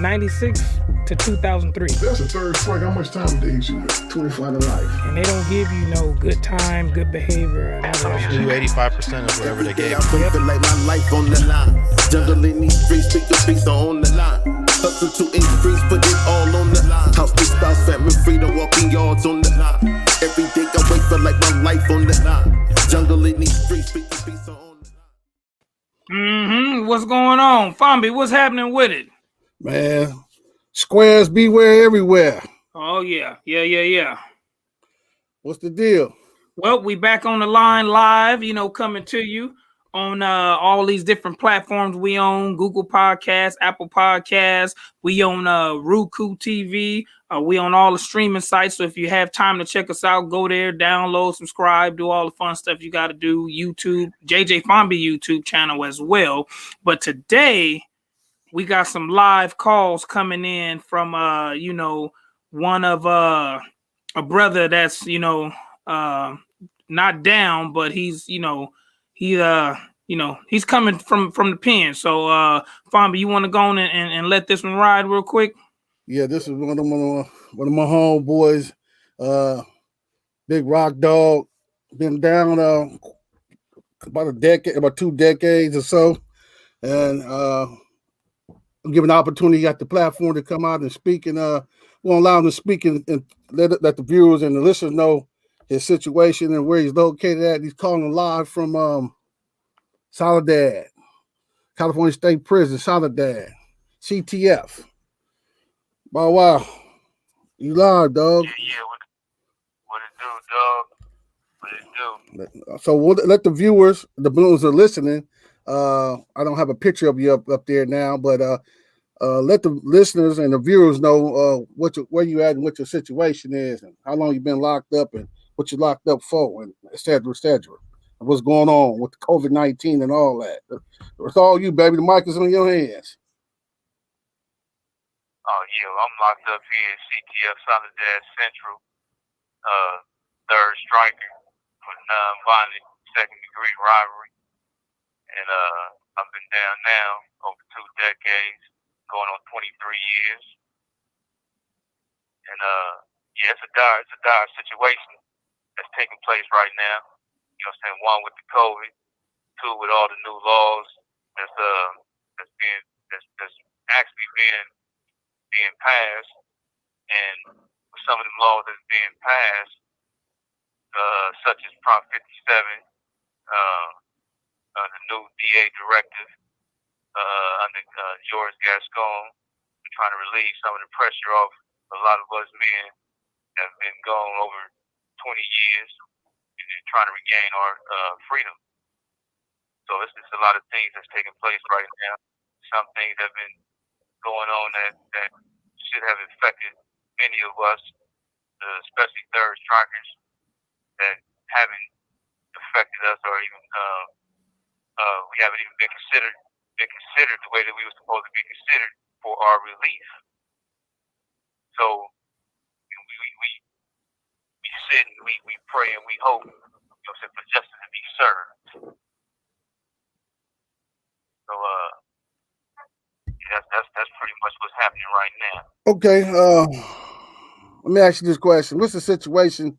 96 to 2003. That's a third strike. How much time did they get? 24 to life. And they don't give you no good time, good behavior. Do 85% of whatever they gave. I feel like my life on the line. Jungle in these streets, speak your piece on the line. Hustle to increase, put it all on the line. House, big spouse, family, freedom, walking yards on the line. Every day I wait for like my life on the line. Jungle in these streets, speak your piece on the line. What's going on? Fambi, what's happening with it? Man, squares beware everywhere. Oh, yeah. What's the deal? Well, we back on the line live, coming to you on all these different platforms. We on Google Podcasts, Apple Podcasts. We on Roku TV. We on all the streaming sites. So if you have time to check us out, go there, download, subscribe, do all the fun stuff you got to do. YouTube, JJ Fambi YouTube channel as well. But today we got some live calls coming in from one of a brother that's not down, but he's he's coming from the pen. So Fambi, you want to go on and let this one ride real quick? Yeah, this is one of my homeboys, Big Rock Dog. Been down about 2 decades or so, and given the opportunity, got the platform to come out and speak, and we'll allow him to speak and let the viewers and the listeners know his situation and where he's located at. He's calling live from Soledad, California State Prison, Soledad, CTF. Wow. You live, dog. Yeah. What it do, dog? So we'll let the viewers, the balloons are listening. I don't have a picture of you up there now, but let the listeners and the viewers know where you at and what your situation is, and how long you've been locked up, and what you're locked up for, and et cetera, and what's going on with COVID-19 and all that. It's all you, baby. The mic is on your hands. Oh yeah, I'm locked up here at CTF Solidad Central, third striker for non-violent second-degree robbery, and I've been down now over 2 decades, going on 23 years, and it's a dire situation that's taking place right now. You know what I'm saying? One, with the COVID, two, with all the new laws that's actually being passed, and some of the laws that's being passed, such as Prop 57, the new DA directive under George Gascon, trying to relieve some of the pressure off a lot of us men that have been gone over 20 years and trying to regain our freedom. So it's just a lot of things that's taking place right now. Some things have been going on that should have affected many of us, especially third strikers, that haven't affected us, or even we haven't even been considered the way that we were supposed to be considered for our relief. So we sit and we pray and we hope, for justice to be served. So that's pretty much what's happening right now. Okay, let me ask you this question: what's the situation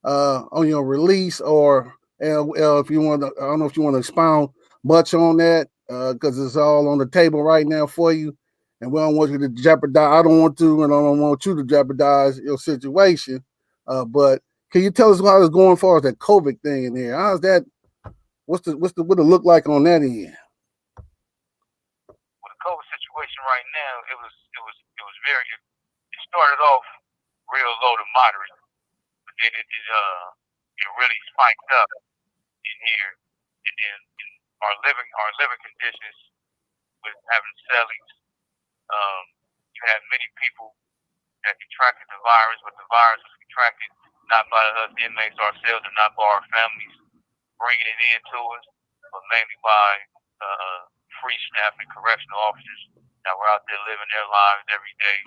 on your release, or if you want to? I don't know if you want to expound much on that, because it's all on the table right now for you, and we don't want you to jeopardize. I don't want to, and I don't want you to jeopardize your situation. But can you tell us how it's going as far as that COVID thing in here? How's that? What it look like on that end? COVID situation right now, it was very. It started off real low to moderate, but then it really spiked up in here, and then our living conditions with having cellings. You had many people that contracted the virus, but the virus was contracted not by us inmates ourselves, and not by our families bringing it in to us, but mainly by free staff and correctional officers that were out there living their lives every day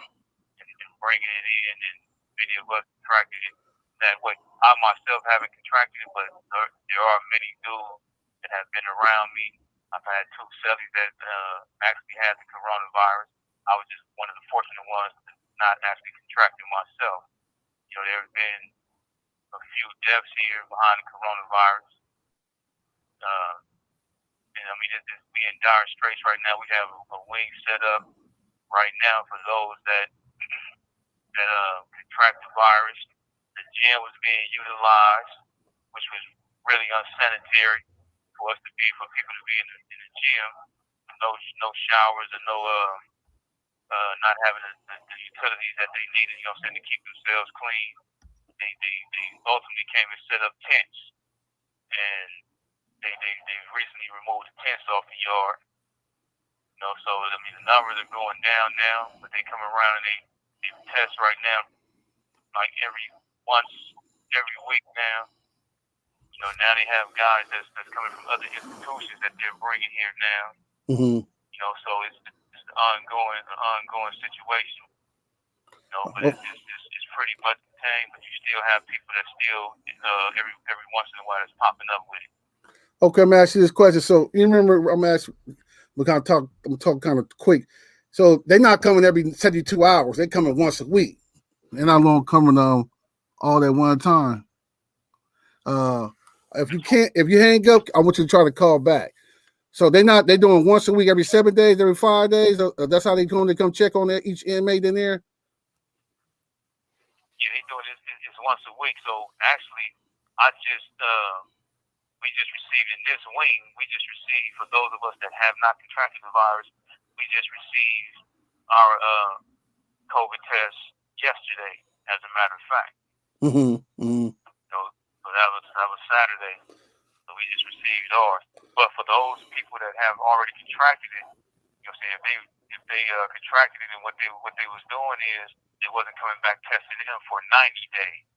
and bringing it in, and many of us contracted it that way. I myself haven't contracted it, but there are many dudes that have been around me. I've had 2 cellies that actually had the coronavirus, I was just one of the fortunate ones to not actually contract it myself. You know, there have been a few deaths here behind the coronavirus. And I mean, we in dire straits right now. We have a wing set up right now for those that contract the virus. The gym was being utilized, which was really unsanitary for people to be in the gym. No showers and no not having the utilities that they needed, you know what I'm saying, to keep themselves clean. They ultimately came and set up tents, and they recently removed the tents off the yard. You know, so I mean the numbers are going down now, but they come around and they test right now, like every week now. You know, now they have guys that's coming from other institutions that they're bringing here now. Mm-hmm. You know, so it's an ongoing situation. You know, but it's pretty much contained, but you still have people that still every once in a while that's popping up with it. Okay, I'm gonna ask you this question. So you remember I'm gonna talk kind of quick. So they're not coming every 72 hours. They're coming once a week. They're not long coming all at one time. If you hang up, I want you to try to call back. So they're doing once a week, every 7 days, every 5 days. That's how they come check on each inmate in there. Yeah, they do it. It's once a week. So actually, we just received in this wing. We just received, for those of us that have not contracted the virus, we just received our COVID test yesterday. As a matter of fact. Mm-hmm. Mm-hmm. So that was Saturday. So we just received ours. But for those people that have already contracted it, you know what I'm saying, if they contracted it, and what they was doing is they wasn't coming back testing them for 90 days.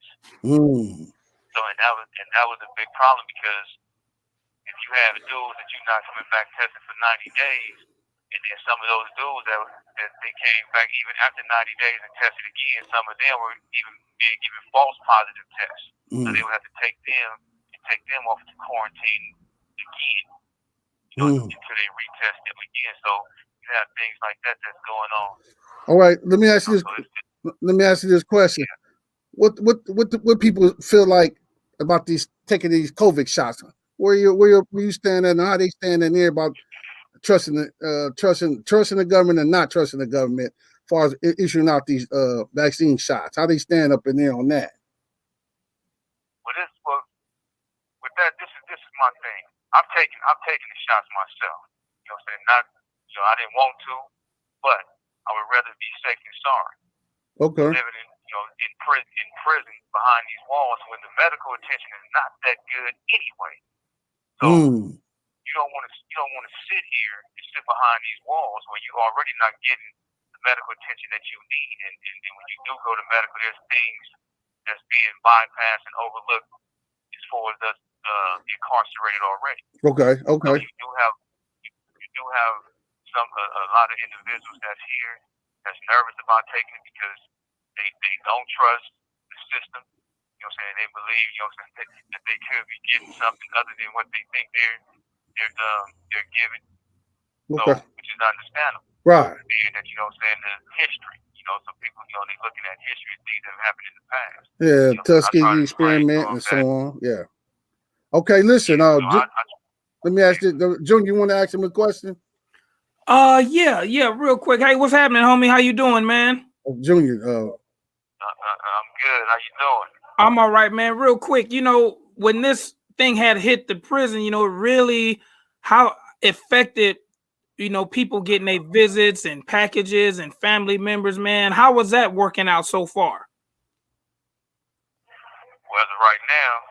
Mm. So and that was a big problem, because if you have dudes that you're not coming back testing for 90 days, and then some of those dudes that they came back even after 90 days and tested again, some of them were even being given false positive tests. So they would have to take them off to quarantine again, you know, until they retest them again. So you have things like that that's going on. All right, let me ask you this question. Yeah. What people feel like about taking these COVID shots? Where you stand and how they stand in there about trusting the government and not trusting the government as far as issuing out these vaccine shots? How they stand up in there on that? Well, with that, this is my thing. I've taken the shots myself. You know what I'm saying? Not, you know, I didn't want to, but I would rather be safe than sorry. Okay. Living in prison behind these walls when the medical attention is not that good anyway. So you don't want to sit here and sit behind these walls when you're already not getting the medical attention that you need. And when you do go to medical, there's things that's being bypassed and overlooked as far as us incarcerated already. Okay. So you do have a lot of individuals that's here that's nervous about taking it because they don't trust the system. You know what I'm saying? They believe, you know what I'm saying, that they could be getting something other than what they think they're given. Okay. So, which is understandable. Right. Being that, you know what I'm saying, the history. You know, so people, you know, they're looking at history and things that have happened in the past. Yeah, you know, Tuskegee experiment and so on. Yeah. Okay, listen. Let me ask you, Junior. You want to ask him a question? Yeah, real quick. Hey, what's happening, homie? How you doing, man? Junior. I'm good. How you doing? I'm all right, man. Real quick, you know, when this thing had hit the prison, you know, really how affected, you know, people getting their visits and packages and family members, man. How was that working out so far? Well, as of right now,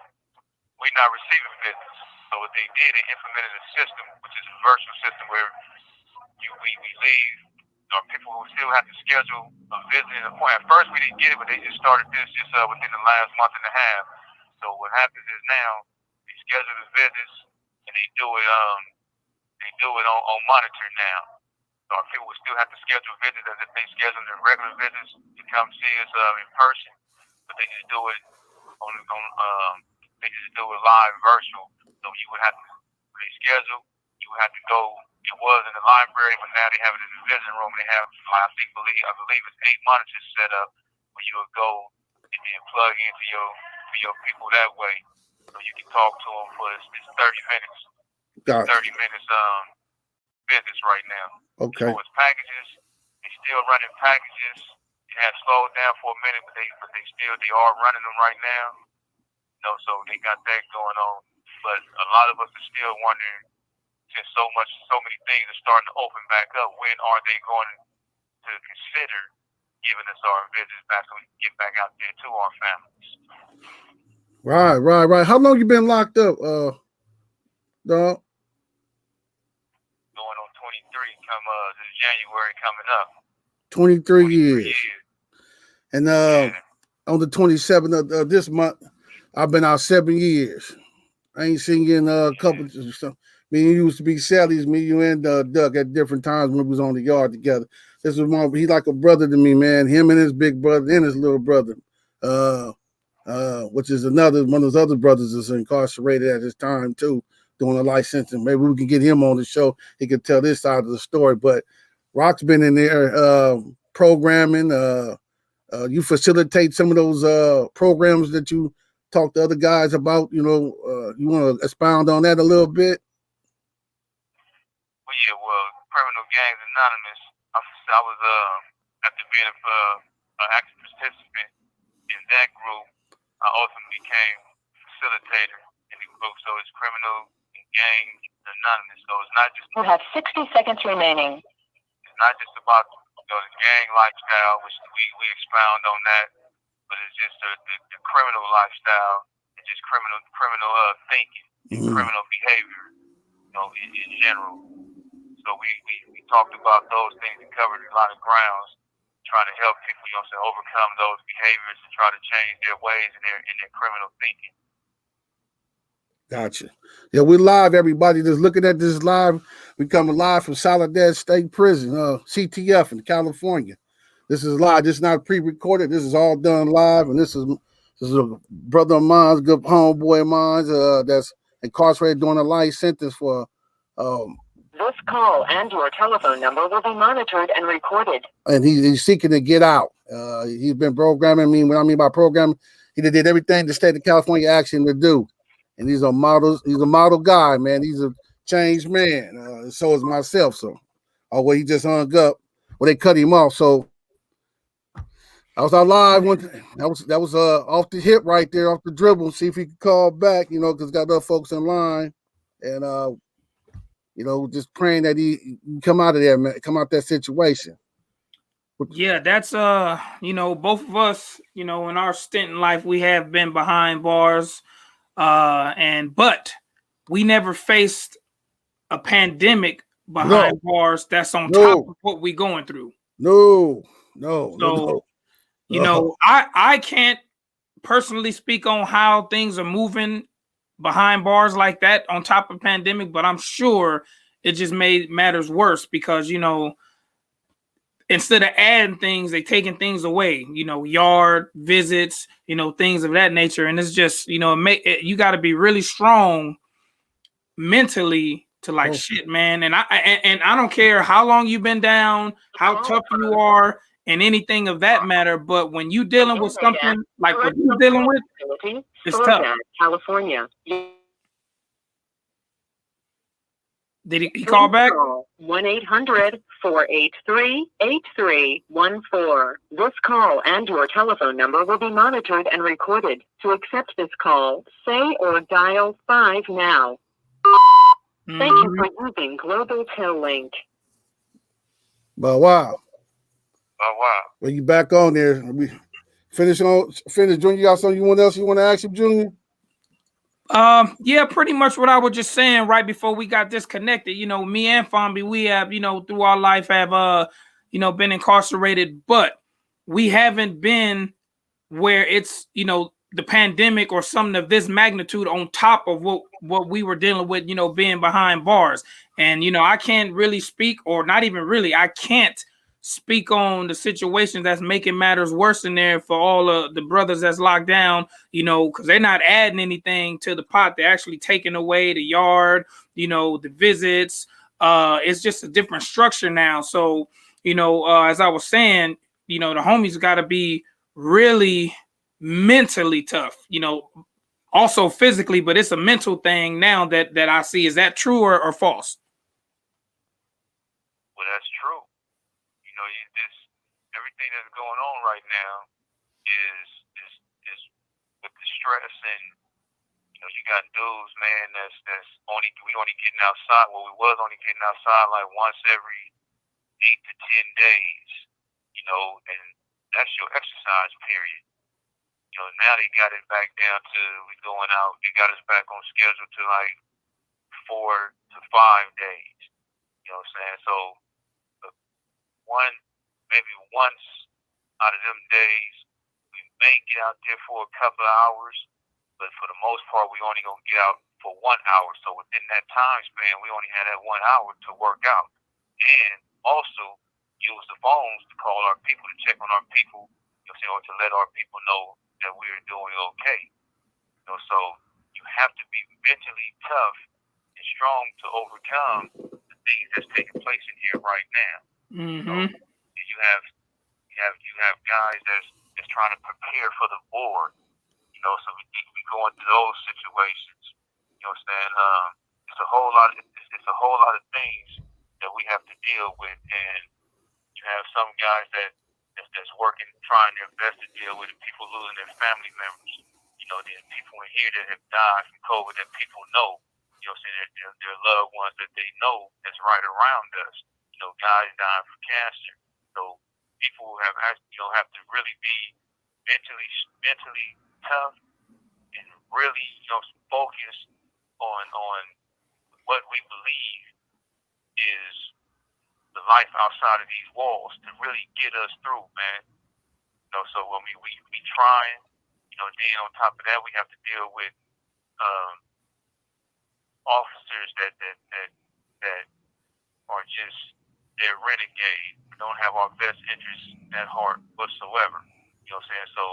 we're not receiving visits. So what they did, they implemented a system, which is a virtual system where we leave. You know, people will still have to schedule a visit and appointment. At first, we didn't get it, but they just started this within the last month and a half. So what happens is now they schedule the visits and they do it on monitor now. So our people will still have to schedule visits as if they schedule their regular visits to come see us in person, but they just do it they just do it live virtual. So you would have to, when they schedule, you would have to go It was in the library, but now they have it in the visiting room. They have, I believe it's 8 monitors set up where you would go and then plug into your people that way, so you can talk to them for it's 30 minutes. Gotcha. 30 minutes visits right now. Okay. So it's packages. They still running packages. It has slowed down for a minute, but they are running them right now. You know, so they got that going on. But a lot of us are still wondering, since so many things are starting to open back up, when are they going to consider giving us our visits back so we can get back out there to our families? Right. How long you been locked up, dog? Going on 23 this January coming up. 23 years. And on the 27th of this month, I've been out 7 years. I ain't seen you in a couple. Me and you used to be Sally's, me, you, and Duck at different times when we was on the yard together. This was one. He's like a brother to me, man. Him and his big brother and his little brother, which is another one of those other brothers is incarcerated at this time too, doing a life sentence. Maybe we can get him on the show. He could tell this side of the story. But Rock's been in there programming. You facilitate some of those programs that you talk to other guys about. You know, you want to expound on that a little bit? Well, Criminal Gangs Anonymous. I was after being an active participant in that group, I ultimately became facilitator in the group. So it's Criminal Gangs Anonymous. So it's not just. You have 60 seconds remaining. It's not just about the gang lifestyle, which we expound on that, but it's just the criminal lifestyle and just criminal thinking and criminal behavior, you know, in general. So we talked about those things and covered a lot of grounds, trying to help people, you know, to overcome those behaviors and try to change their ways and their criminal thinking. Gotcha. Yeah, we're live, everybody that's looking at this live. We coming live from Solidad State Prison, CTF in California. This is live. This is not pre-recorded. This is all done live, and this is a brother of mine, good homeboy of mine that's incarcerated doing a life sentence for. This call and your telephone number will be monitored and recorded. And he's seeking to get out. He's been programming me. What I mean by programming, he did everything the state of California asked him to do. And he's a model guy, man. He's a changed man. So is myself. So, he just hung up. Well, they cut him off. So I was out live one time. That was off the hip right there, off the dribble. See if he could call back, you know, because got other folks in line. And you know, just praying that he come out of there, man, come out that situation. Yeah, that's you know, both of us, you know, in our stint in life, we have been behind bars, but we never faced a pandemic behind bars that's on top of what we going through. No. You know, I can't personally speak on how things are moving behind bars like that on top of pandemic, but I'm sure it just made matters worse because, you know, instead of adding things, they taking things away, you know, yard visits, you know, things of that nature. And it's just, you know, you got to be really strong mentally to like shit, man. And I don't care how long you've been down, how tough you are, and anything of that matter. But when you dealing with something like what you're dealing with, it's tough. California. Did he call back? 1-800-483-8314. This call and your telephone number will be monitored and recorded. To accept this call, say or dial 5 now. Thank you for using Global Tel Link. But wow. Well, you back on there. We finish, Junior. You got something else you want to ask him, Junior? Yeah, pretty much what I was just saying right before we got disconnected. You know, me and Fambi, we have, you know, through our life have you know, been incarcerated, but we haven't been where it's, you know, the pandemic or something of this magnitude on top of what we were dealing with, you know, being behind bars. And, you know, I can't really speak, or not even really, I can't speak on the situation that's making matters worse in there for all of the brothers that's locked down, you know, because they're not adding anything to the pot. They're actually taking away the yard, you know, the visits, It's just a different structure now. So, as I was saying, the homies got to be really mentally tough, also physically, but it's a mental thing now that I see. Is that true or false? Well, that's true. Everything that's going on right now is with the stress, and you got dudes, man, that's only getting outside. Well, we was only getting outside like once every 8 to 10 days, and that's your exercise period. Now they got it back down to we going out. They got us back on schedule to like 4 to 5 days. You know what I'm saying? So maybe once out of them days, we may get out there for a couple of hours, but for the most part, we only gonna get out for 1 hour. So within that time span, we only had that 1 hour to work out, and also use the phones to call our people, to check on our people, or to let our people know that we're doing okay. So you have to be mentally tough and strong to overcome the things that's taking place in here right now. Mm-hmm. You have guys that's trying to prepare for the board. So we go into those situations. You know what I'm saying? It's a whole lot of things that we have to deal with, and you have some guys that's working, trying their best to deal with it, people losing their family members. There's people in here that have died from COVID that people know. Their loved ones that they know that's right around us. Guys dying from cancer. So people have to really be mentally tough and really focus on what we believe is the life outside of these walls to really get us through, man. So when we trying, then on top of that we have to deal with officers that are just, they're renegade, don't have our best interests at heart whatsoever. You know what I'm saying? So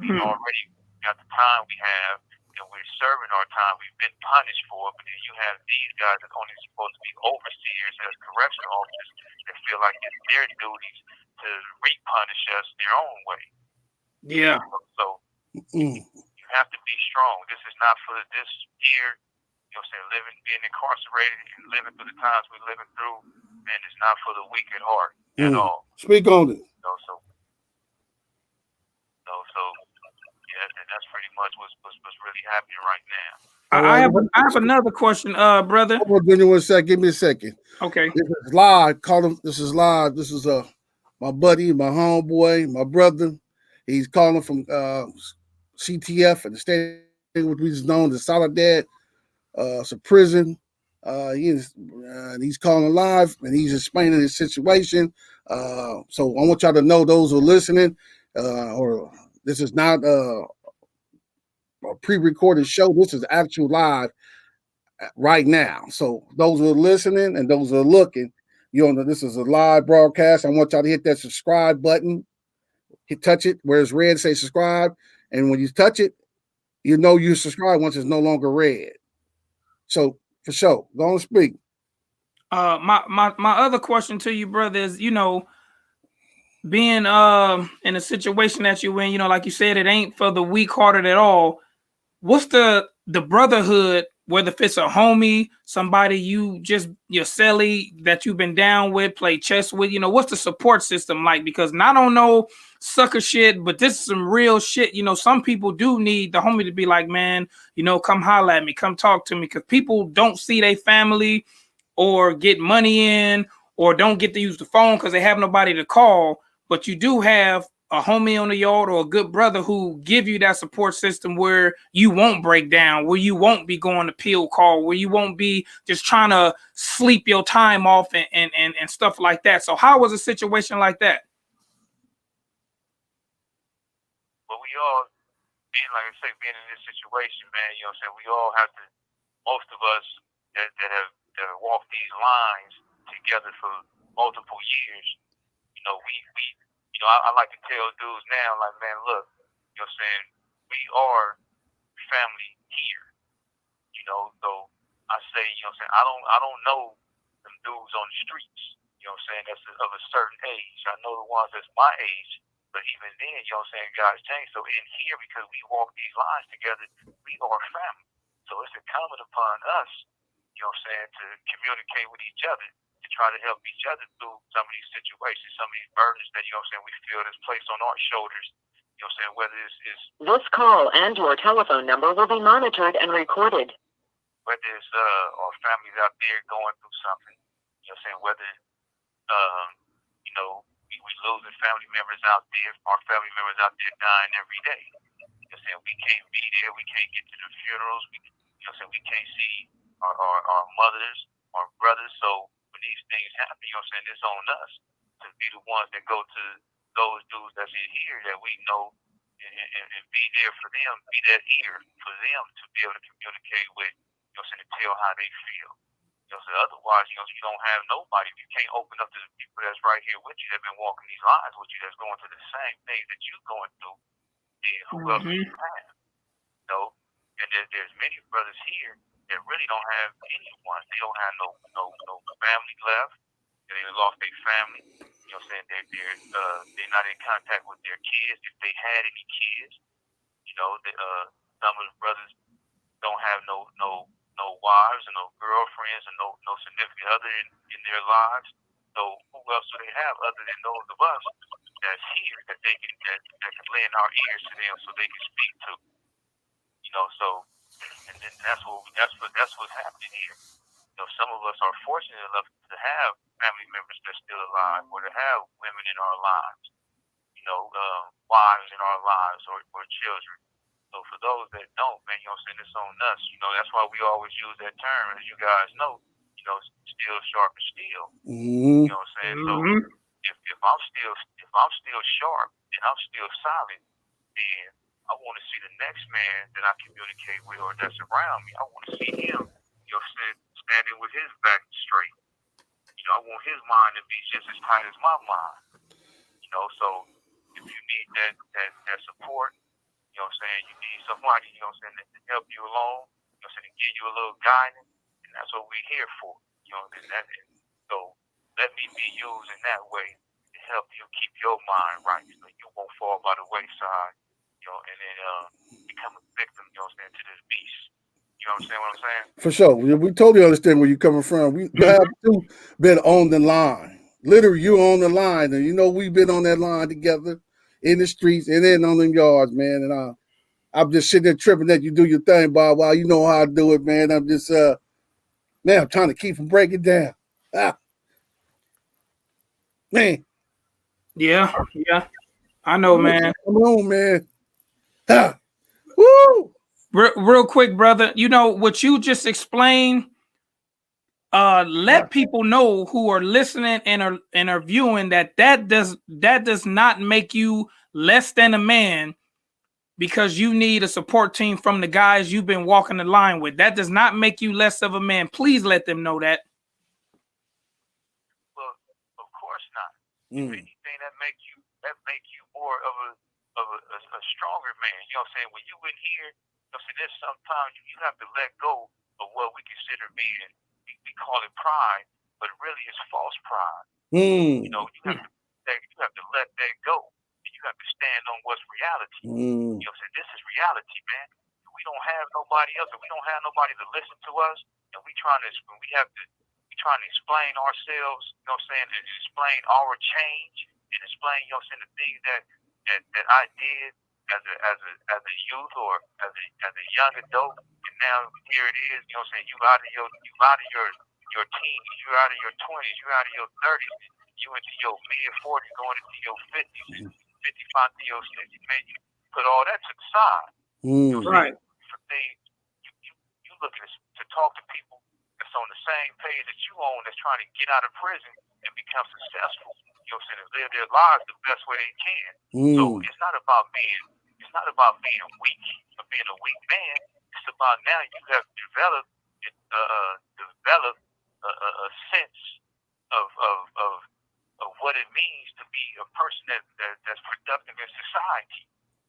we already got the time we have, and we're serving our time. We've been punished for it, but then you have these guys that only supposed to be overseers as correctional officers that feel like it's their duties to repunish us their own way. Yeah. So you have to be strong. This is not for this here. You know what I'm saying? Being incarcerated and living through the times we're living through, man, it's not for the weak at heart at all. Speak on it. Yeah, and that's pretty much what's really happening right now. I have another question, brother. Hold on, give me 1 second. Give me a second. Okay. This is live. Call him. This is live. This is my buddy, my homeboy, my brother. He's calling from CTF in the state which is known as Solidad. It's a prison. He's calling live and he's explaining his situation. So I want y'all to know, those who are listening, or this is not a pre-recorded show. This is actual live right now. So those who are listening and those who are looking, this is a live broadcast. I want y'all to hit that subscribe button. Touch it where it's red, say subscribe. And when you touch it, you subscribe once it's no longer red. So for sure, go on, speak. My other question to you, brother, is being in a situation that you're in, like you said, it ain't for the weak-hearted at all. What's the brotherhood, whether if it's a homie, somebody your cellie that you've been down with, play chess with, what's the support system like? Because I don't know sucker shit, but this is some real shit. Some people do need the homie to be like, man, come holler at me, come talk to me, because people don't see their family or get money in or don't get to use the phone because they have nobody to call. But you do have a homie on the yard or a good brother who give you that support system where you won't break down, where you won't be going to pill call, where you won't be just trying to sleep your time off and stuff like that. So how was a situation like that? Well, we all, being in this situation, man, we all have to, most of us that have walked these lines together for multiple years, I like to tell dudes now, like, man, look, we are family here, so I say, I don't know dudes on the streets, you know what I'm saying, that's of a certain age. I know the ones that's my age, but even then, you know what I'm saying, guys change. So in here, because we walk these lines together, we are family. So it's incumbent upon us, you know what I'm saying, to communicate with each other, to try to help each other through some of these situations, some of these burdens that, you know what I'm saying, we feel that's placed on our shoulders. You know what I'm saying, whether it's This call and your telephone number will be monitored and recorded. Whether it's our families out there going through something, you know what I'm saying, whether you know, we losing family members out there, our family members out there dying every day. You know what I'm saying, we can't be there, we can't get to the funerals, you know what I'm saying, we can't see our mothers, our brothers. So when these things happen, you know what I'm saying, it's on us to be the ones that go to those dudes that's in here that we know and be there for them, be that ear for them to be able to communicate with, you know what I'm saying, to tell how they feel. You know, so otherwise, you know, you don't have nobody. If you can't open up to the people that's right here with you, that been walking these lines with you, that's going through the same things that you're going through, then who else do you have? You know, and there's many brothers here that really don't have anyone. They don't have no family left. They lost their family. You know what I'm saying? They're not in contact with their kids. If they had any kids, you know, some of the brothers don't have no wives and no girlfriends and no significant other in their lives. So who else do they have other than those of us that's here that they can that can lend our ears to them so they can speak to? You know, so and then that's what's happening here. You know, some of us are fortunate enough to have family members that's still alive, or to have women in our lives, you know, wives in our lives, or children. So for those that don't, man, you know what I'm saying, it's on us. You know, that's why we always use that term, as you guys know, you know, steel sharp as steel. You know what I'm saying? So if I'm still sharp and I'm still solid, then I want to see the next man that I communicate with or that's around me. I want to see him, you know, standing with his back straight. You know, I want his mind to be just as tight as my mind. You know, so if you need that support, you know what I'm saying, you need somebody, you know what I'm saying, to help you along, you know what I'm saying, to give you a little guidance, and that's what we're here for. You know, so let me be used in that way to help you keep your mind right, so you won't fall by the wayside, you know, and then become a victim, you know what I'm saying, to this beast. You understand what I'm saying? For sure. We totally understand where you're coming from. We have too been on the line. Literally, you're on the line. And you know, we've been on that line together in the streets and then on them yards, man. And I'm just sitting there tripping that you do your thing, Bob. While you know how I do it, man. I'm just, man, I'm trying to keep from breaking down. Man. Yeah. I know, man. Come on, man. Woo! Real quick, brother. You know what you just explained. Let people know who are listening and are viewing that does not make you less than a man because you need a support team from the guys you've been walking the line with. That does not make you less of a man. Please let them know that. Well, of course not. If anything, that make you more of a stronger man. You know what I'm saying? When you in here, you know what I'm saying, there's sometimes you have to let go of what we consider being, we call it pride, but really it's false pride. You know, you have to let that go. And you have to stand on what's reality. You know what I'm saying? This is reality, man. We don't have nobody else, and we don't have nobody to listen to us, and we trying to explain ourselves, you know what I'm saying, and explain our change, and explain, you know what I'm saying, the things that I did as a youth or as a young adult, and now here it is, you know what I'm saying, you out of your teens, you out of your 20s, you out of your 30s, you into your mid 40s, going into your 50s, 55 to your 60s, man, you put all that to the side. You know what I'm saying? For things, you looking to talk to people that's on the same page that you on, that's trying to get out of prison and become successful. You know what I'm saying? And live their lives the best way they can. So it's not about being weak or being a weak man. It's about now you have developed a sense of what it means to be a person that's productive in society.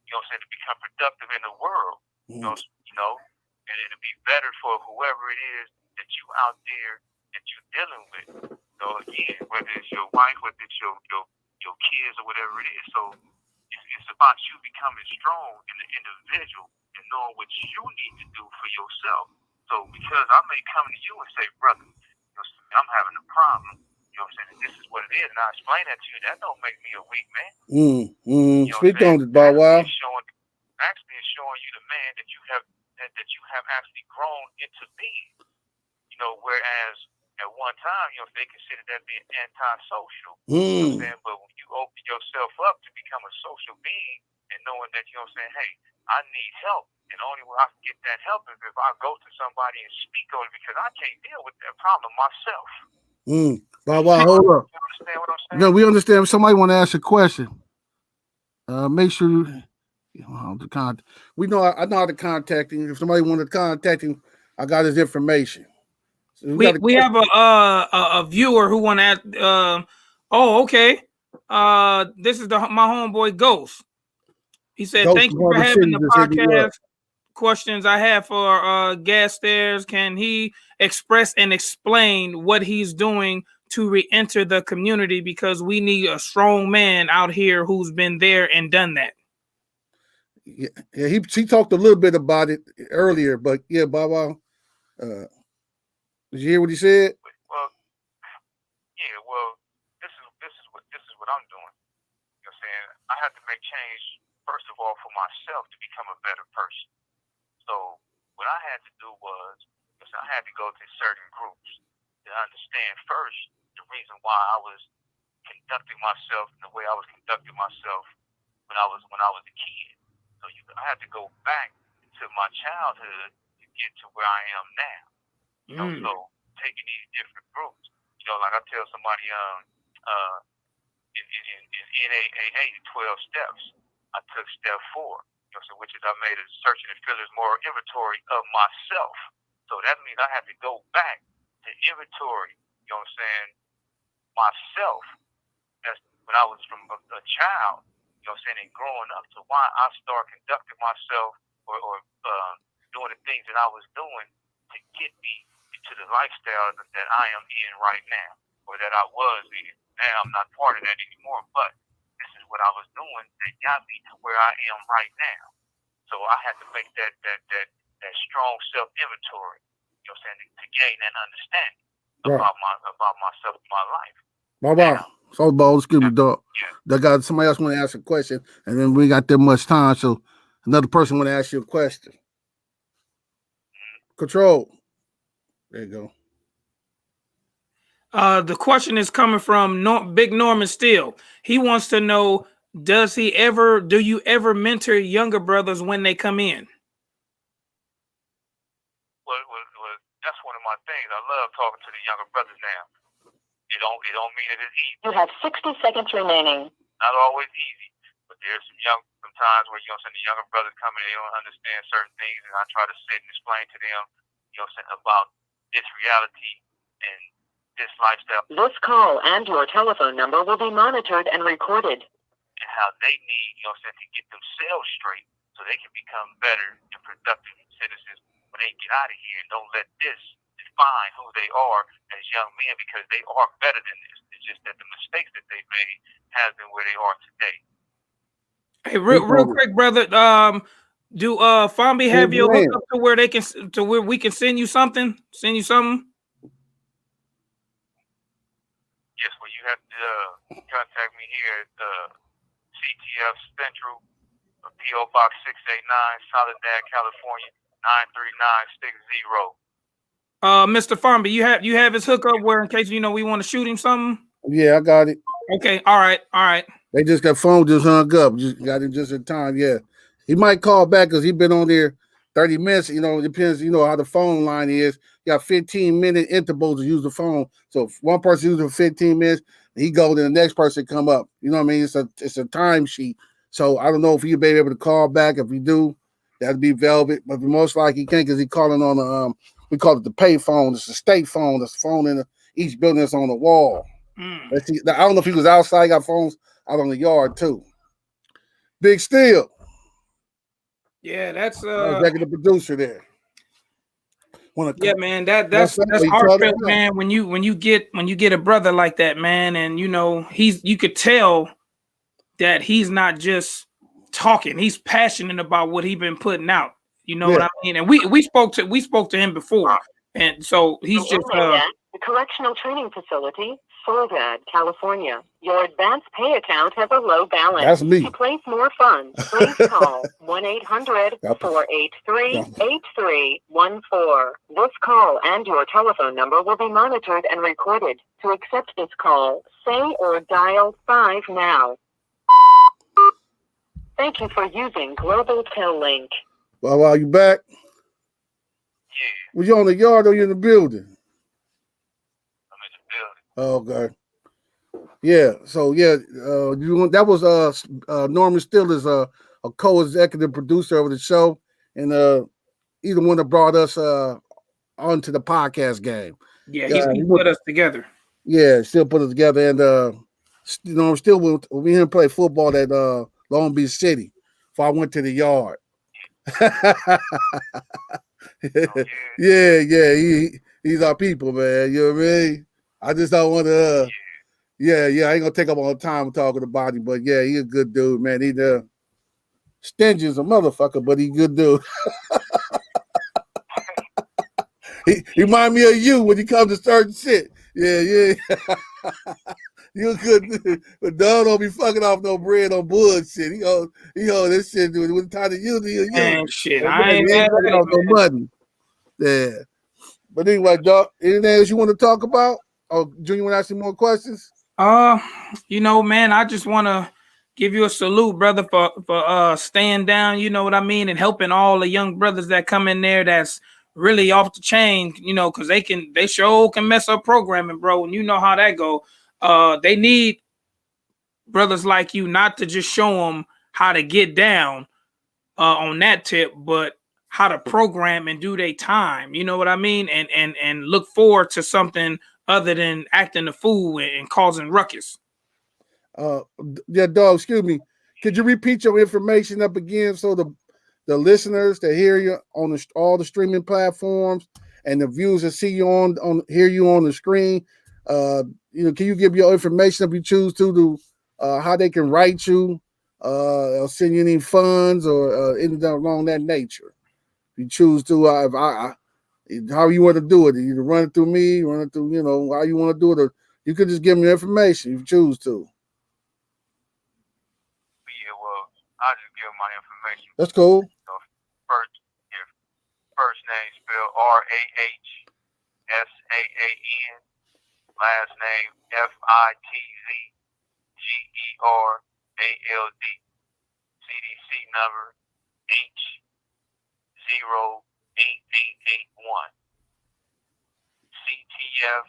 You know what I'm saying? To become productive in the world. You know, and it'll be better for whoever it is that you out there, that dealing with. So again, whether it's your wife, whether it's your kids or whatever it is. So it's about you becoming strong in the individual and knowing what you need to do for yourself. So because I may come to you and say, brother, I'm having a problem. You know what I'm saying? This is what it is, and I explain that to you. That don't make me a weak man. You know Speak on it, Bow Wow. Actually, it's showing you the man that you have actually grown into being. You know, whereas at one time, they considered that being antisocial. You know what I'm saying? But when you open yourself up to become a social being and knowing that, hey, I need help. And the only way I can get that help is if I go to somebody and speak on it because I can't deal with that problem myself. Bow Wow, hold up. You understand what I'm saying? No, we understand. If somebody want to ask a question, make sure you know how to contact. I know how to contact him. If somebody wanted to contact him, I got his information. So we have a viewer who want to ask. Okay. This is my homeboy Ghost. He said, Ghost, "Thank you for having the podcast. Questions I have for guest stairs. Can he express and explain what he's doing to re-enter the community? Because we need a strong man out here who's been there and done that." Yeah, he talked a little bit about it earlier, but yeah, Bow Wow, did you hear what he said? Well, this is what I'm doing. You know what I'm saying? I have to make change first of all for myself to become a better person. So what I had to do was, I had to go to certain groups to understand first the reason why I was conducting myself in the way I was conducting myself when I was a kid. So I had to go back to my childhood to get to where I am now. So taking these different groups, like I tell somebody in NAAA, 12 steps, I took step 4. Which is I made a searching and feelings more inventory of myself. So that means I have to go back to inventory, myself as when I was from a child, and growing up to why I started conducting myself or doing the things that I was doing to get me into the lifestyle that I am in right now, or that I was in. Now I'm not part of that anymore, but this is what I was doing that got me to where I am right now. So I had to make that strong self inventory, to gain that understanding about myself and my life. Softball, excuse me, dog. That guy, somebody else want to ask a question, and then we ain't got that much time, so another person want to ask you a question. Control. There you go. The question is coming from Big Norman Steele. He wants to know, do you ever mentor younger brothers when they come in? Well, that's one of my things. I love talking to the younger brothers now. It don't mean it is easy. You have 60 seconds remaining. Not always easy, but there's some times where the younger brothers come in, they don't understand certain things, and I try to sit and explain to them, about this reality and this lifestyle. This call and your telephone number will be monitored and recorded. And how they need, to get themselves straight so they can become better and productive citizens when they get out of here, and don't let this define who they are as young men, because they are better than this. It's just that the mistakes that they made has been where they are today. Hey, real quick, brother. Do Fambi have you hooked up to where we can send you something? Yes, well, you have to contact me here at CTF Central, P.O. Box 689, Solidad, California, 93960. Mr. Fambi, you have his hookup where in case we want to shoot him something? Yeah, I got it. Okay, all right. They just got phone just hung up. Just got him just in time. Yeah, he might call back because he's been on there 30 minutes. It depends. How the phone line is. You got 15-minute intervals to use the phone. So if one person uses for 15 minutes, he go, then the next person come up. You know what I mean? It's a time sheet. So I don't know if he'll be able to call back. If we do, that'd be velvet. But most likely he can't because he's calling on the we call it the pay phone. It's a state phone. It's a phone in each building that's on the wall. Let's see. I don't know if he was outside. He got phones out on the yard too. Big Steel. Yeah, that's executive producer there. Yeah, man, that's each other heartfelt, out. man. When you get a brother like that, man, and you could tell that he's not just talking; he's passionate about what he's been putting out. You know what Yeah. I mean? And we spoke to him before, and so he's An just inmate at the Correctional Training Facility, Soledad, California. Your advance pay account has a low balance. That's me. To place more funds, please call 1-800-483-8314. This call and your telephone number will be monitored and recorded. To accept this call, say or dial 5 now. Thank you for using Global Tel Link. Well, are you back? Yeah, Was you on the yard or you in the building? I'm in the building. Okay. Yeah. So yeah, that was Norman Still is a co-executive producer of the show, and he's the one that brought us onto the podcast game. he put us together. Yeah, still put us together, and still we here play football at Long Beach City. Before I went to the yard. yeah, he's our people, man. You know what I mean? I just don't want to. I ain't gonna take up all the time talking about him, but yeah, he's a good dude, man. He stingy as a motherfucker, but he good dude. he remind me of you when he comes to certain shit. Yeah. You good dude. But Doug don't be fucking off no bread on bullshit. He hold this shit with time to use it. Man, shit, I I ain't ain't mad at fucking off no money. Yeah. But anyway, Doc, anything else you want to talk about? Oh, Junior, want to ask you more questions? Man, I just want to give you a salute, brother, for staying down, you know what I mean, and helping all the young brothers that come in there that's really off the chain, because they sure can mess up programming, bro, and you know how that go. They need brothers like you not to just show them how to get down on that tip, but how to program and do their time, you know what I mean, and look forward to something other than acting a fool and causing ruckus. Yeah, dog, excuse me. Could you repeat your information up again so the listeners that hear you on all the streaming platforms and the viewers that see you hear you on the screen, can you give your information if you choose to how they can write you, or send you any funds or anything along that nature? If you choose to, how you want to do it, either run it through me, run it through, how you want to do it, or you could just give me information if you choose to. Yeah, well, I'll just give my information. That's cool. So first name spelled RAHSAAN, last name FITZGERALD, CDC number H08881, CTF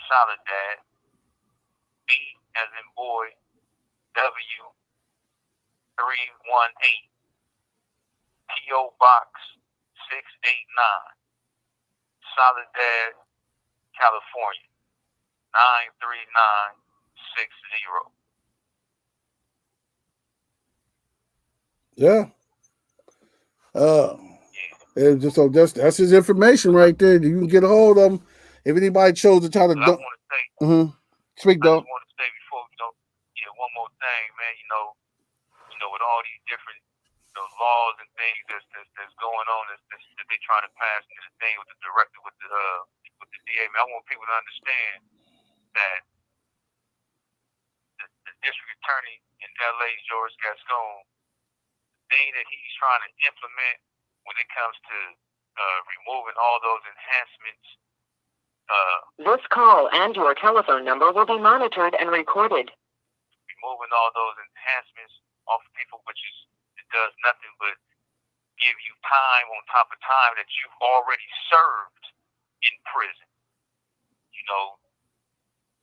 Solidad, B as in boy, W 318, P.O. Box 689, Solidad, California 93960. Yeah. So that's his information right there. You can get a hold of him if anybody chose to try to. I want to say, speak, dog. I just want to say before one more thing, man. With all these different laws and things that's going on that they trying to pass into the thing with the director with the DA. Man, I want people to understand that the district attorney in LA, George Gascon, the thing that he's trying to implement when it comes to removing all those enhancements. This call and your telephone number will be monitored and recorded. Removing all those enhancements off of people, it does nothing but give you time on top of time that you've already served in prison.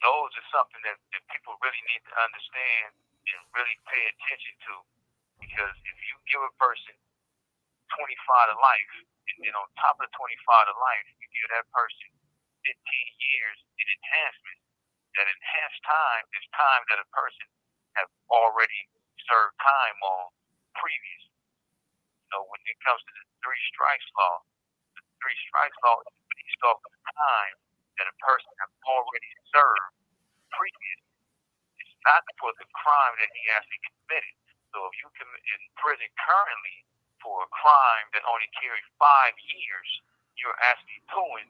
Those are something that people really need to understand and really pay attention to, because if you give a person 25 to life, and then on top of 25 to life, you give that person 15 years in enhancement. That enhanced time is time that a person have already served time on previously. When it comes to the three strikes law, the three strikes law is based off of the time that a person has already served previous. It's not for the crime that he actually committed. So if you commit in prison currently for a crime that only carried 5 years, you're actually doing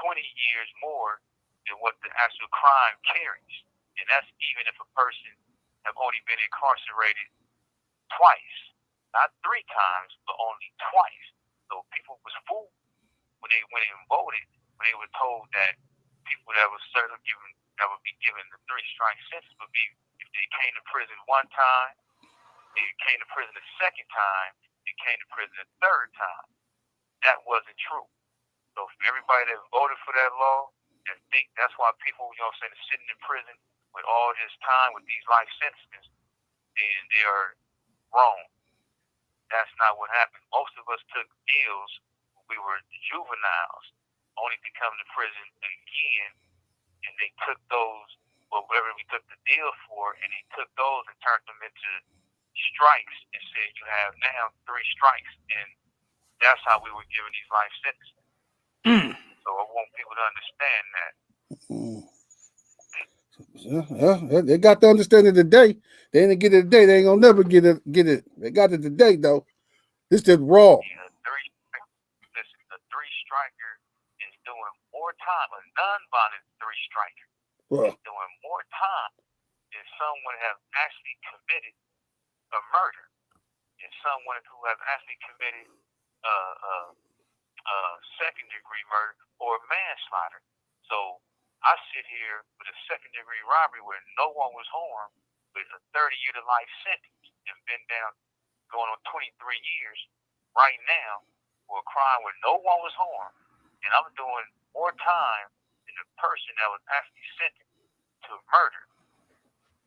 20 years more than what the actual crime carries. And that's even if a person have only been incarcerated twice. Not 3 times, but only twice. So people was fooled when they went and voted, when they were told that people that was would be given the 3 strike sentence would be if they came to prison 1 time, they came to prison the 2nd time, they came to prison the 3rd time. That wasn't true. So for everybody that voted for that law, that think that's why people, you know what I'm saying, are sitting in prison with all this time with these life sentences, then they are wrong. That's not what happened. Most of us took deals when we were juveniles, only to come to prison again, and they took those, well, whatever we took the deal for, and they took those and turned them into strikes and said you have now 3 strikes, and that's how we were given these life sentences. So I want people to understand that. Yeah, they got the understanding today. They didn't get it today. They ain't gonna never get it. They got it today though. This is raw. Yeah, the 3 striker is doing more time. A non-violent 3 striker is doing more time than someone have actually committed a murder, and someone who have actually committed second-degree murder or manslaughter. So I sit here with a second-degree robbery where no one was harmed, with a 30-year to life sentence, and been down going on 23 years right now for a crime where no one was harmed, and I'm doing more time than the person that was actually sentenced to murder.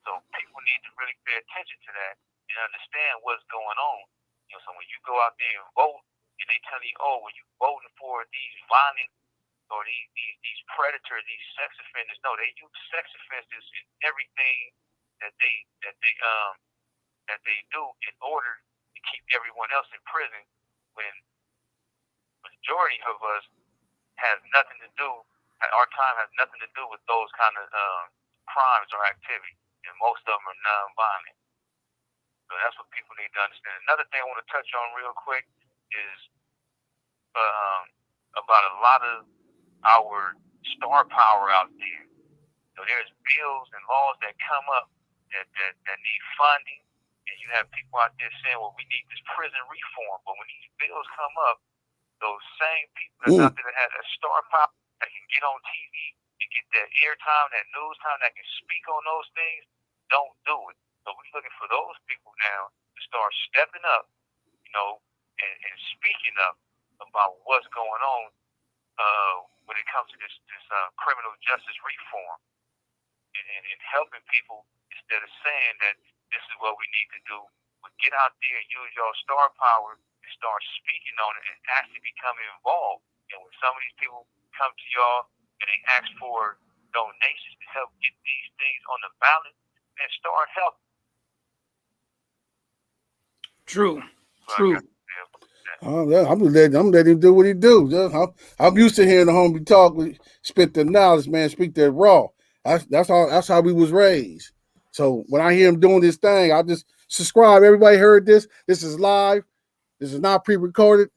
So people need to really pay attention to that and understand what's going on. You know, so when you go out there and vote, and they tell you, oh, well, you voting for these violent or these predators, these sex offenders. No, they use sex offenders in everything that they do in order to keep everyone else in prison, when majority of us has nothing to do, our time has nothing to do with those kind of crimes or activity, and most of them are non-violent. So that's what people need to understand. Another thing I want to touch on real quick is about a lot of our star power out there. So there's bills and laws that come up that need funding, and you have people out there saying, well, we need this prison reform. But when these bills come up, those same people that's out there that have that star power, that can get on TV and get that airtime, that news time, that can speak on those things, don't do it. So we're looking for those people now to start stepping up, you know, and speaking up about what's going on when it comes to this criminal justice reform, and helping people instead of saying that this is what we need to do. But get out there and use your star power and start speaking on it and actually become involved. And when some of these people come to y'all and they ask for donations to help get these things on the ballot, then start helping. True. I'm letting him do what he do. I'm used to hearing the homie talk, spit the knowledge, man, speak that raw. That's how we was raised. So when I hear him doing this thing, I just subscribe. Everybody heard this. This is live. This is not pre-recorded.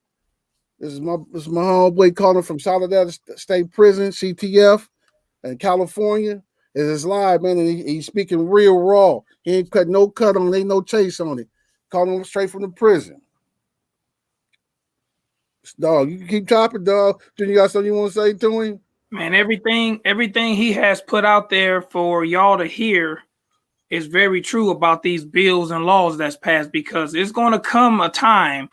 This is my homeboy calling from Solidad State Prison, CTF, in California. It is live, man, and he's speaking real raw. He ain't cut no cut on it, ain't no chase on it. Calling him straight from the prison. Dog, you can keep chopping, dog. Do you got something you want to say to him? Man, everything he has put out there for y'all to hear is very true about these bills and laws that's passed, because it's going to come a time,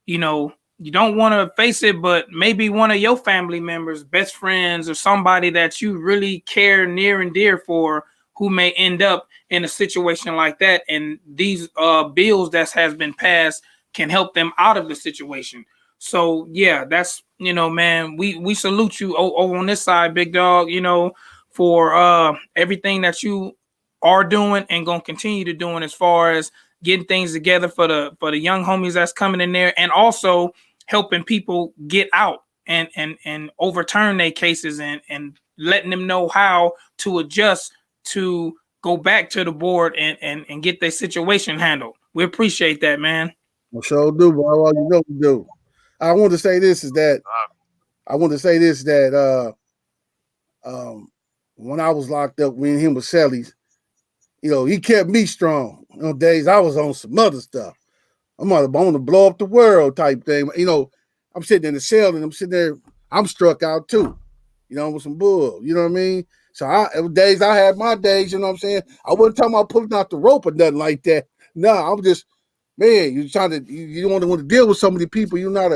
you know, you don't want to face it, but maybe one of your family members, best friends, or somebody that you really care near and dear for, who may end up in a situation like that. And these bills that has been passed can help them out of the situation. So yeah, that's, you know, man, we salute you over on this side, big dog, you know, for everything that you are doing and gonna continue to doing as far as getting things together for the young homies that's coming in there, and also helping people get out and overturn their cases and letting them know how to adjust to go back to the board and get their situation handled. We appreciate that, man. I sure do, bro. Well, you know we do. I want to say this is that when I was locked up, me and him with Sally's, you know, he kept me strong. You know, days I was on some other stuff. I'm on to blow up the world type thing. You know, I'm sitting in the cell and I'm sitting there, I'm struck out too, you know, with some bull. You know what I mean? So days I had my days, you know what I'm saying? I wasn't talking about pulling out the rope or nothing like that. No, I'm just, man, you're trying to, you don't want to deal with so many people. You're not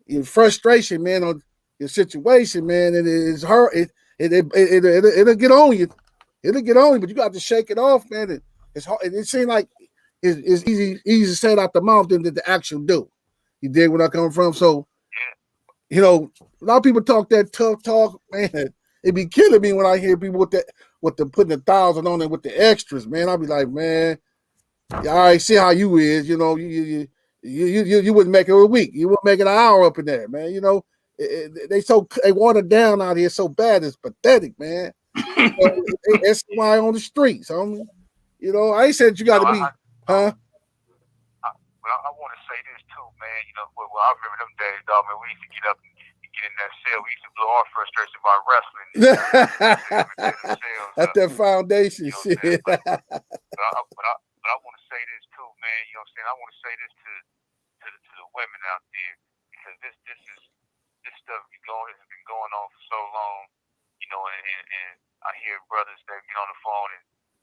in frustration, man, on your situation, man. And it's hard. It'll get on you. It'll get on you, but you got to shake it off, man. It's hard. It seems like it's easy to say it out the mouth than to actually do. You dig where I come from? So, you know, a lot of people talk that tough talk, man. It be killing me when I hear people with the putting 1,000 on it with the extras, man. I'll be like, man, all right, see how you is, you know, you wouldn't make it a week. You wouldn't make it an hour up in there, man. You know, they water down out here so bad, it's pathetic, man. That's why on the streets, homie. You know, I ain't said you got to be, huh? Well, I want to say this too, man. You know, well, I remember them days, dog. Man, we used to get up and get in that cell. We used to blow our frustration by wrestling. That's that foundation shit. But I want to say this too, man. You know what I'm saying? I want to say this to the women out there, because this stuff has been going on for so long. You know, and I hear brothers that get on the phone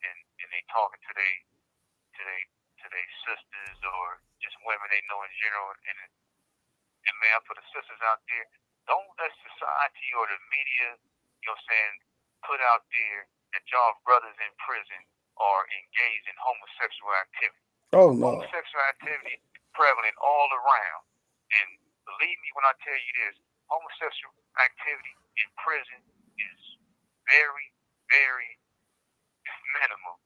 and they talking to their sisters or just women they know in general. And man, for the sisters out there, don't let society or the media, you know what I'm saying, put out there that y'all brothers in prison are engaged in homosexual activity. Oh no. Homosexual activity is prevalent all around. And believe me when I tell you this, homosexual activity in prison is very, very minimal.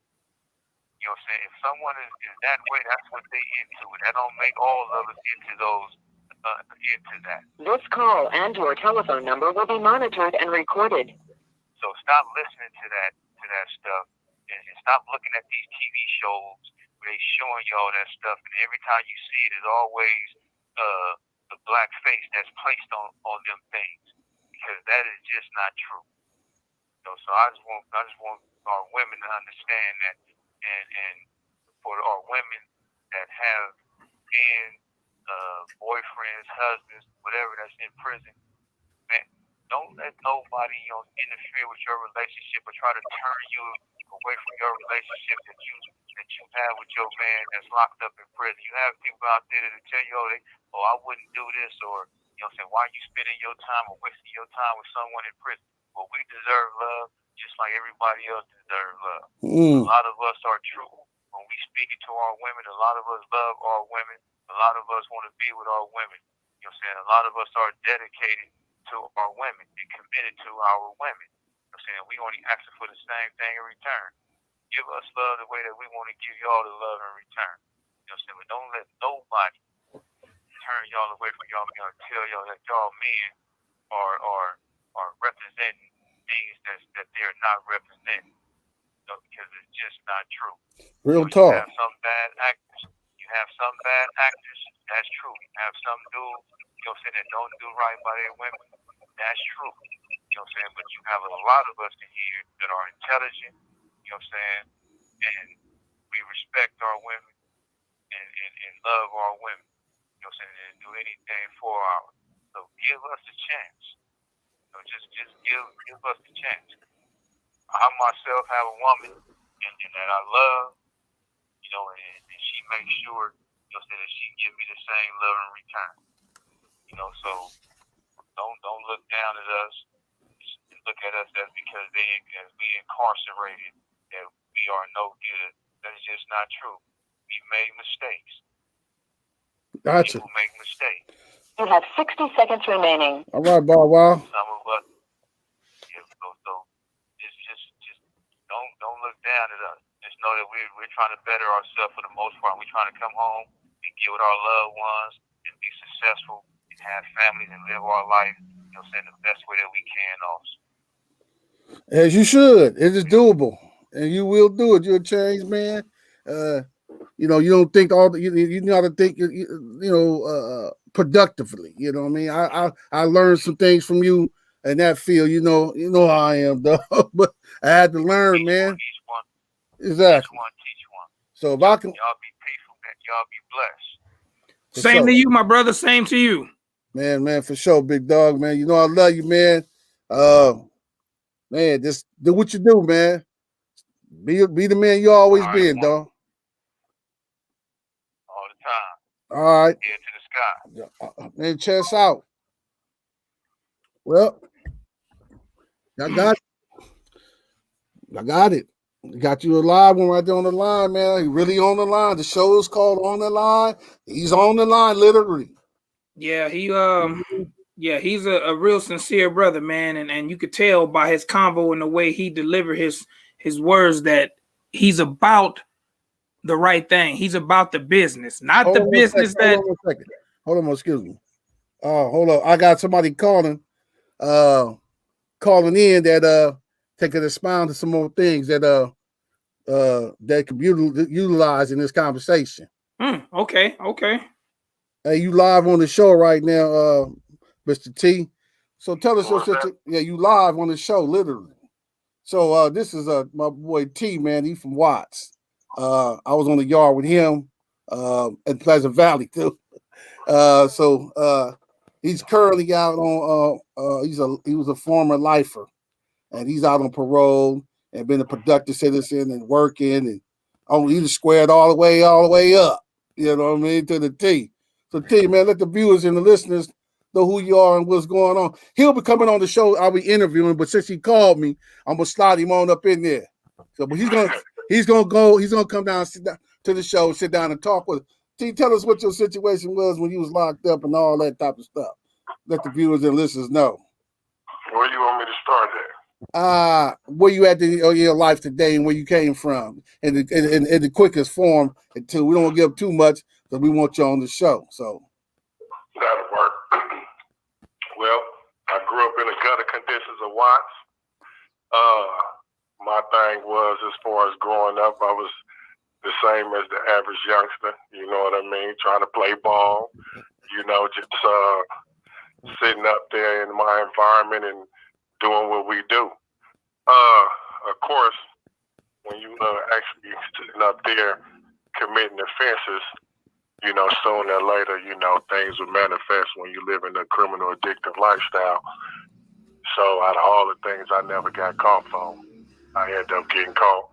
You know what I'm saying? If someone is that way, that's what they into. And that don't make all of us into that. This call and your telephone number will be monitored and recorded. So stop listening to that stuff and stop looking at these TV shows where they showing y'all that stuff, and every time you see it is always the black face that's placed on them things, because that is just not true. So I just want our women to understand that, and for our women that have boyfriends, husbands, whatever that's in prison, man, don't let nobody interfere with your relationship or try to turn you away from your relationship that you have with your man that's locked up in prison. You have people out there that tell you, I wouldn't do this, or you know what I'm saying, why are you spending your time or wasting your time with someone in prison? Well, we deserve love just like everybody else deserves love. A lot of us are true. When we speaking to our women, a lot of us love our women. A lot of us want to be with our women. You know what I'm saying? A lot of us are dedicated to our women and committed to our women. You know what I'm saying? We only asking for the same thing in return. Give us love the way that we want to give y'all the love in return. You know what I'm saying? But don't let nobody turn y'all away from y'all and tell y'all that y'all men are representing things that they're not representing. You know, because it's just not true. Real talk. You have some bad actors. That's true. You have some dudes, you know what I'm saying, that don't do right by their women. That's true. You know what I'm saying? But you have a lot of us in here that are intelligent, you know what I'm saying, and we respect our women and love our women, you know what I'm saying, and do anything for ours. So give us a chance. You know, just give us a chance. I myself have a woman and that I love, you know, and she makes sure, you know, that she give me the same love in return. You know, so don't look down at us. Look at us as because as we incarcerated that we are no good. That's just not true. We made mistakes. Gotcha. People make mistakes. You have 60 seconds remaining. All right, Bob. Wow. Some of us, so just don't look down at us. Just know that we're trying to better ourselves for the most part. We're trying to come home and get with our loved ones and be successful and have families and live our life know what I'm saying, the best way that we can also. As you should. It is doable, and you will do it. You're a changed man. You know, you don't think all the, you know how to think, productively. You know what I mean? I learned some things from you in that field. You know how I am, though. But I had to learn, man. Each one. Exactly. Each one teach one. So if I can, Y'all be peaceful, man. Y'all be blessed. Same to sure. you, my brother. Same to you. Man, for sure, big dog, man. You know I love you, man. Man, just do what you do, man. Be the man you always All right, been, dog. all the time. All right. Head to the sky. Man, chest out. Well, I got it. Got you a live one right there on the line, man. He really on the line. The show is called On the Line. He's on the line, literally. Yeah, he's a real sincere brother, man, and you could tell by his convo and the way he delivered his words that he's about the right thing. He's about the business, not the business that. Hold on a second. Hold on, excuse me. Hold on. I got somebody calling in that they could expound to some more things that could be utilized in this conversation. Okay. Hey, you live on the show right now, Mr. T. So tell us your situation. Yeah, you live on the show, literally. So this is my boy T, man. He's from Watts. I was on the yard with him in Pleasant Valley too. So he's currently out on he was a former lifer, and he's out on parole and been a productive citizen and working, and he just squared all the way up. You know what I mean, to the T. So T, man, let the viewers and the listeners know who you are and what's going on. He'll be coming on the show. I'll be interviewing, but since he called me, I'm gonna slide him on up in there. So, but he's gonna come down, sit down to the show, sit down and talk with us. T, tell us what your situation was when you was locked up and all that type of stuff. Let the viewers and listeners know. Where you want me to start at? Where you at in your life today and where you came from in the quickest form until we don't give too much because we want you on the show. So that'll work. Well, I grew up in the gutter conditions of Watts. My thing was, as far as growing up, I was the same as the average youngster. You know what I mean? Trying to play ball, just sitting up there in my environment and doing what we do. Of course, when you actually sitting up there committing offenses, sooner or later, things will manifest when you live in a criminal addictive lifestyle. So out of all the things I never got caught for, I ended up getting caught.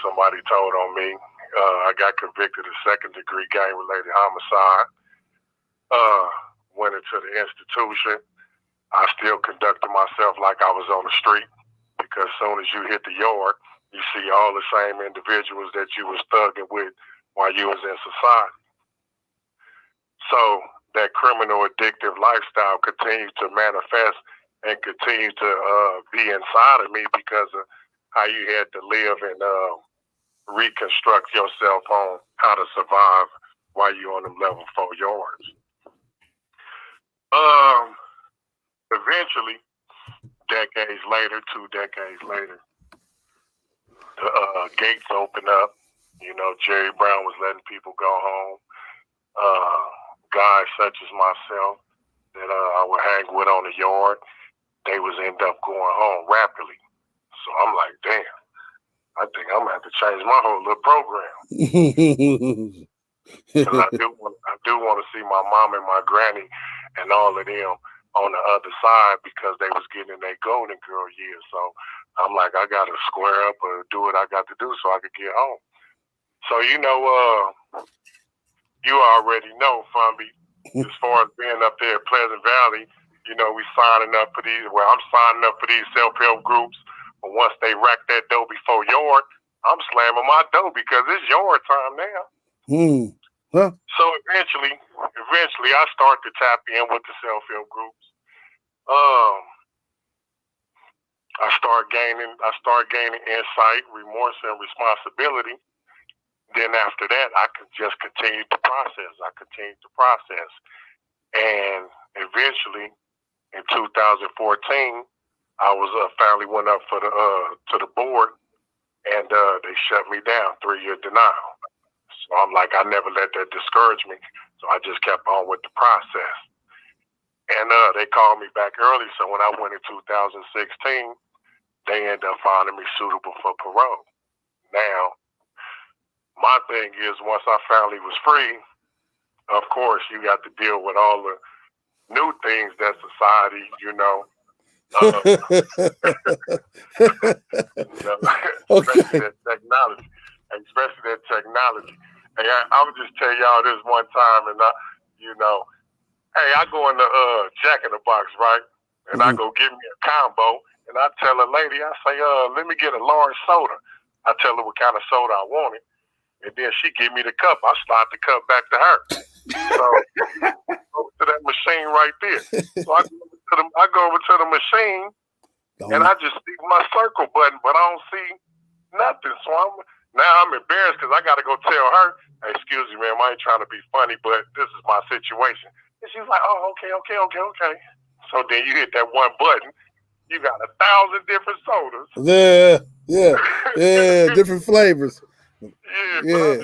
Somebody told on me. I got convicted of second-degree gang-related homicide. Went into the institution. I still conducted myself like I was on the street, because as soon as you hit the yard, you see all the same individuals that you was thugging with while you was in society. So that criminal addictive lifestyle continued to manifest and continue to be inside of me because of how you had to live and reconstruct yourself on how to survive while you're on them level 4 yards. Eventually, 2 decades later, the gates opened up. Jerry Brown was letting people go home. Guys such as myself that I would hang with on the yard, they was end up going home rapidly. So I'm like, damn, I think I'm gonna have to change my whole little program. Because I do want to see my mom and my granny and all of them on the other side, because they was getting in their golden girl years. So I'm like, I gotta square up or do what I got to do so I could get home. So you already know, Fumby, as far as being up there at Pleasant Valley, we signing up for these. Well, I'm signing up for these self-help groups. But once they rack that dough before yard, I'm slamming my dough because it's yard time now. Huh? So eventually, I start to tap in with the self-help groups. I start gaining insight, remorse, and responsibility. Then after that, I could just continue to process. And eventually, in 2014, I was finally went up for to the board, and they shut me down, 3-year denial. So I'm like, I never let that discourage me. So I just kept on with the process. And they called me back early. So when I went in 2016, they ended up finding me suitable for parole. Now, my thing is, once I finally was free, of course, you got to deal with all the new things that society, especially that technology. Hey, I would just tell y'all this one time, and hey, I go in the Jack in the Box, right? And I go get me a combo, and I tell a lady, I say, let me get a large soda. I tell her what kind of soda I wanted, and then she give me the cup. I slide the cup back to her. So over to that machine right there. So I go over to the machine, and I just see my circle button, but I don't see nothing. So I'm embarrassed because I got to go tell her, hey, excuse me, ma'am, I ain't trying to be funny, but this is my situation. And she's like, oh, okay. So then you hit that one button, you got 1,000 different sodas. Yeah, different flavors. Yeah.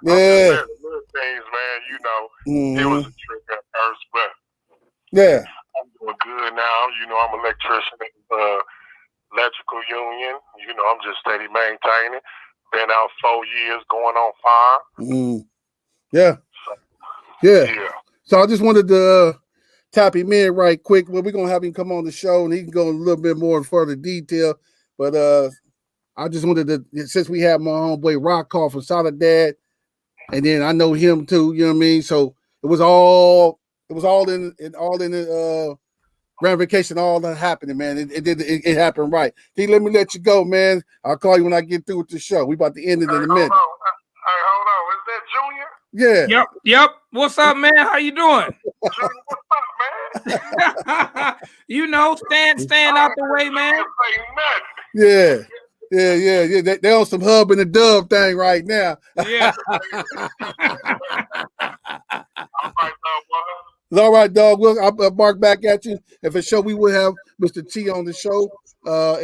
Little things, man, it was a trick at first, but yeah, I'm doing good now. I'm an electrician at the electrical union. I'm just steady maintaining. Been out 4 years, going on 5. Yeah. So I just wanted to tap him in right quick. Well, we're gonna have him come on the show, and he can go a little bit more in further detail. But I just wanted to, since we have my homeboy Rock call from Soledad, and then I know him too. You know what I mean? So it was all in the ramification, all that happening, man. It happened right. Let me let you go, man. I'll call you when I get through with the show. We about to end it in a minute. Hold on. Is that Junior? Yeah. Yep. What's up, man? How you doing? Junior, what's up, man? Stand out the way, man. Yeah. They on some hub and the dub thing right now. Yeah. It's all right, dog. I'll mark back at you. If a show, we will have Mr. T on the show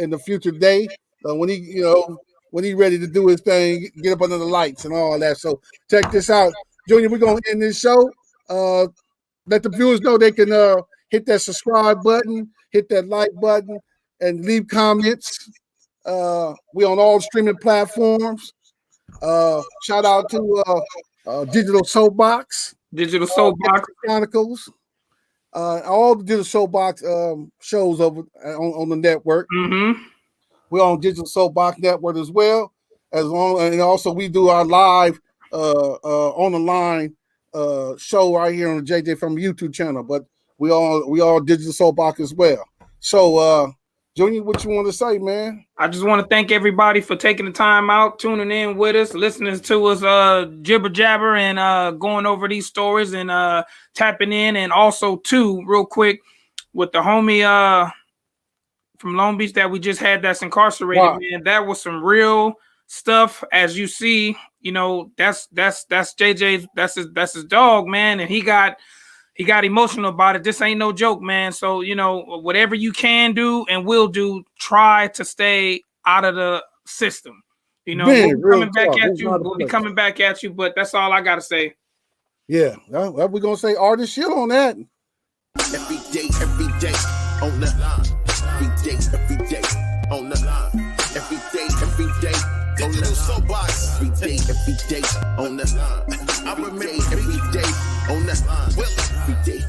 in the future day when he ready to do his thing, get up under the lights and all that. So check this out, Junior. We're gonna end this show. Let the viewers know they can hit that subscribe button, hit that like button, and leave comments. We on all streaming platforms. Shout out to Digital Soapbox. Digital Soapbox Chronicles, all the Digital Soapbox shows over on the network. Mm-hmm. We're on Digital Soapbox Network as well, and also we do our live on the line show right here on the JJ from YouTube channel. But we all Digital Soapbox as well. So, Junior, what you want to say, man? I just want to thank everybody for taking the time out, tuning in with us, listening to us jibber jabber and going over these stories and tapping in. And also, too, real quick, with the homie from Long Beach that we just had that's incarcerated, wow. Man, that was some real stuff. As you see, that's JJ's, that's his dog, man, and he got emotional about it. This ain't no joke, man. So, whatever you can do and will do, try to stay out of the system. We'll be coming back at you. We'll be coming back at you, but that's all I got to say. Yeah. Well, we're going to say artist shit on that. Every day on the line. Every day on the line. Every day on the soapbox. Every day on the line. I remain every day on the line. Well, every day.